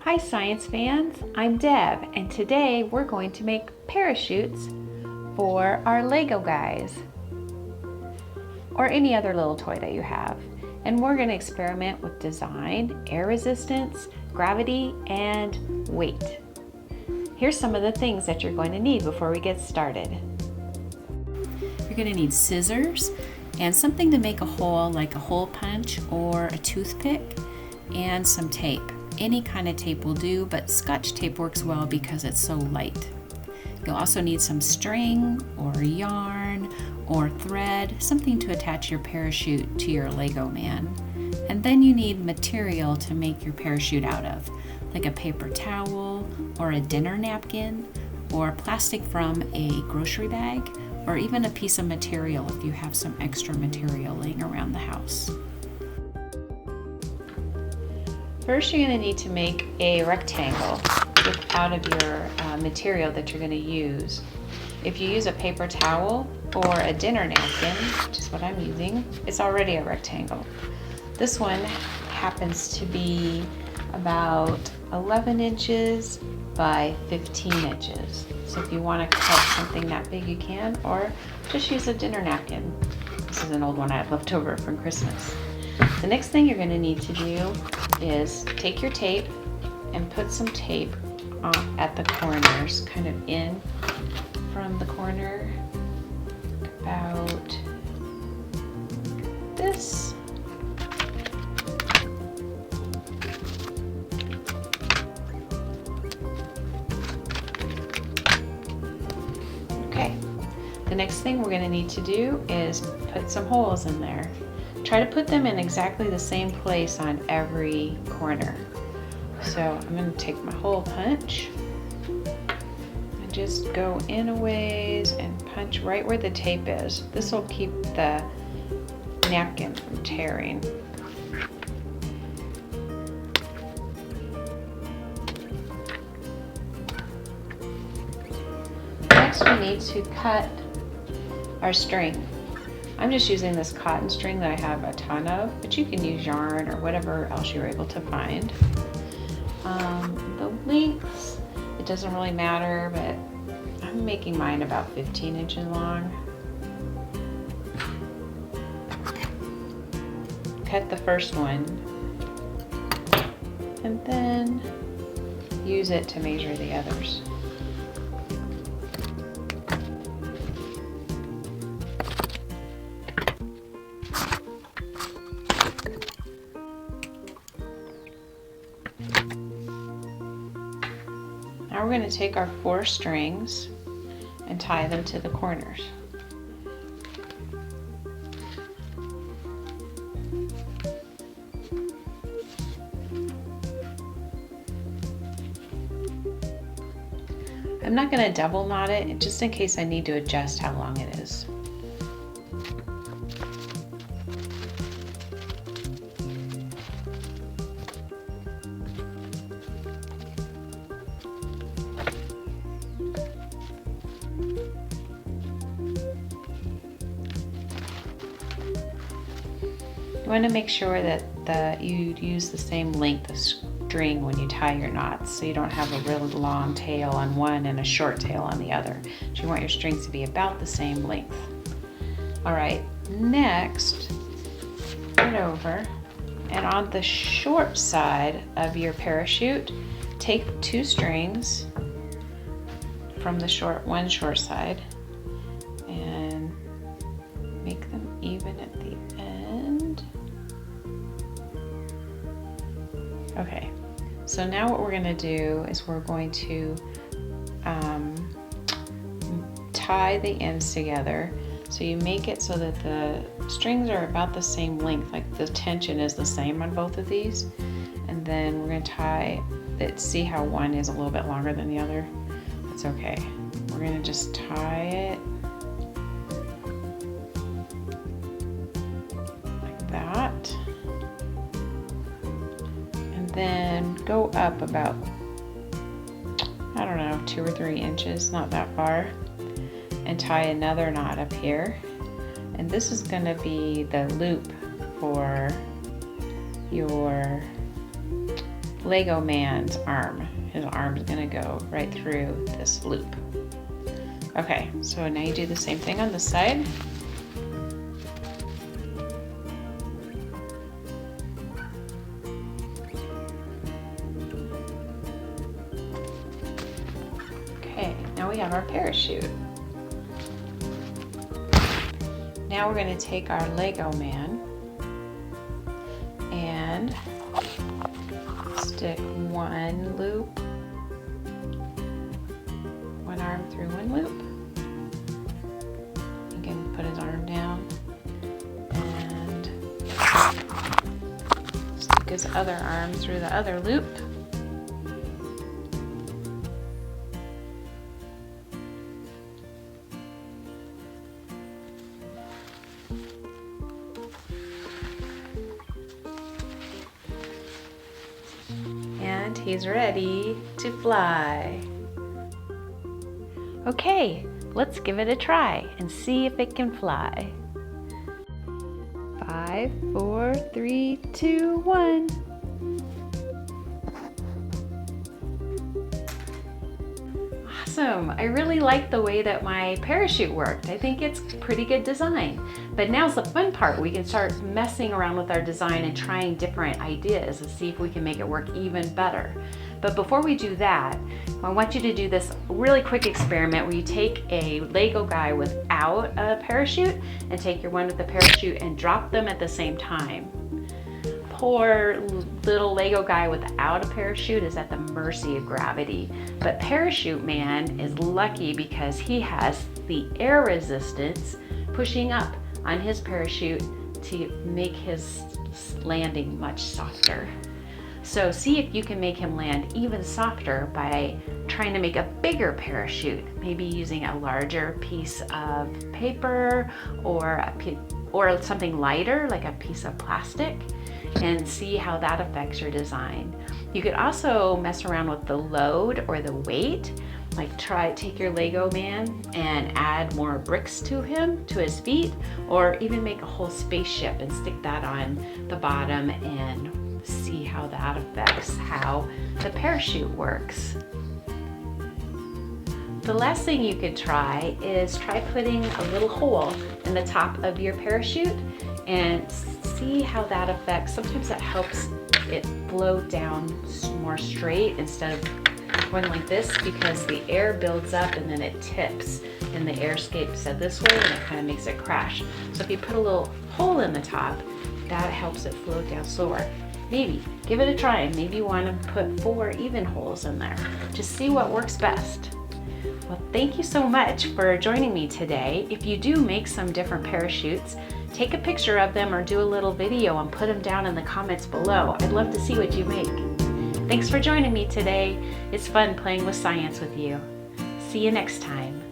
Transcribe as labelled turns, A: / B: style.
A: Hi science fans, I'm Deb and today we're going to make parachutes for our Lego guys or any other little toy that you have. And we're going to experiment with design, air resistance, gravity, and weight. Here's some of the things that you're going to need before we get started. You're going to need scissors and something to make a hole like a hole punch or a toothpick and some tape. Any kind of tape will do, but Scotch tape works well because it's so light. You'll also need some string or yarn or thread, something to attach your parachute to your Lego man. And then you need material to make your parachute out of, like a paper towel or a dinner napkin or plastic from a grocery bag or even a piece of material if you have some extra material laying around the house. First, you're going to need to make a rectangle out of your material that you're going to use. If you use a paper towel or a dinner napkin, which is what I'm using, it's already a rectangle. This one happens to be about 11 inches by 15 inches. So if you want to cut something that big, you can, or just use a dinner napkin. This is an old one I had left over from Christmas. The next thing you're going to need to do is take your tape and put some tape at the corners, kind of in from the corner, about this. Okay, the next thing we're going to need to do is put some holes in there. Try to put them in exactly the same place on every corner. So I'm going to take my hole punch and just go in a ways and punch right where the tape is. This will keep the napkin from tearing. Next we need to cut our string. I'm just using this cotton string that I have a ton of, but you can use yarn or whatever else you're able to find. The lengths, it doesn't really matter, but I'm making mine about 15 inches long. Cut the first one and then use it to measure the others. Now we're going to take our 4 strings and tie them to the corners. I'm not going to double knot it, just in case I need to adjust how long it is. You want to make sure that you use the same length of string when you tie your knots, so you don't have a really long tail on one and a short tail on the other. So you want your strings to be about the same length. All right, next, turn over, and on the short side of your parachute, take 2 strings from the one short side and make them even at the end. Okay, so now what we're going to do is we're going to tie the ends together. So you make it so that the strings are about the same length, like the tension is the same on both of these. And then we're going to tie it, see how one is a little bit longer than the other? That's okay. We're going to just tie it like that. Then go up about, I don't know, 2 or 3 inches, not that far, and tie another knot up here. And this is going to be the loop for your Lego man's arm. His arm's gonna go right through this loop. Okay, so now you do the same thing on this side. Okay, now we have our parachute. Now we're going to take our Lego man and stick one loop, one arm through one loop. You can put his arm down and stick his other arm through the other loop. And he's ready to fly. Okay, let's give it a try and see if it can fly. 5, 4, 3, 2, 1. Awesome! I really like the way that my parachute worked. I think it's pretty good design. But now's the fun part. We can start messing around with our design and trying different ideas and see if we can make it work even better. But before we do that, I want you to do this really quick experiment where you take a Lego guy without a parachute and take your one with the parachute and drop them at the same time. Poor little Lego guy without a parachute is at the mercy of gravity. But Parachute Man is lucky because he has the air resistance pushing up on his parachute to make his landing much softer. So see if you can make him land even softer by trying to make a bigger parachute, maybe using a larger piece of paper or something lighter like a piece of plastic, and see how that affects your design. You could also mess around with the load or the weight, like take your Lego man and add more bricks to him, to his feet, or even make a whole spaceship and stick that on the bottom and see how that affects how the parachute works. The last thing you could try is try putting a little hole in the top of your parachute and see how that affects. Sometimes that helps it float down more straight instead of going like this, because the air builds up and then it tips and the air escapes this way and it kind of makes it crash. So if you put a little hole in the top, that helps it float down slower. Maybe give it a try, and maybe you want to put 4 even holes in there. Just see what works best. Well, thank you so much for joining me today. If you do make some different parachutes, take a picture of them or do a little video and put them down in the comments below. I'd love to see what you make. Thanks for joining me today. It's fun playing with science with you. See you next time.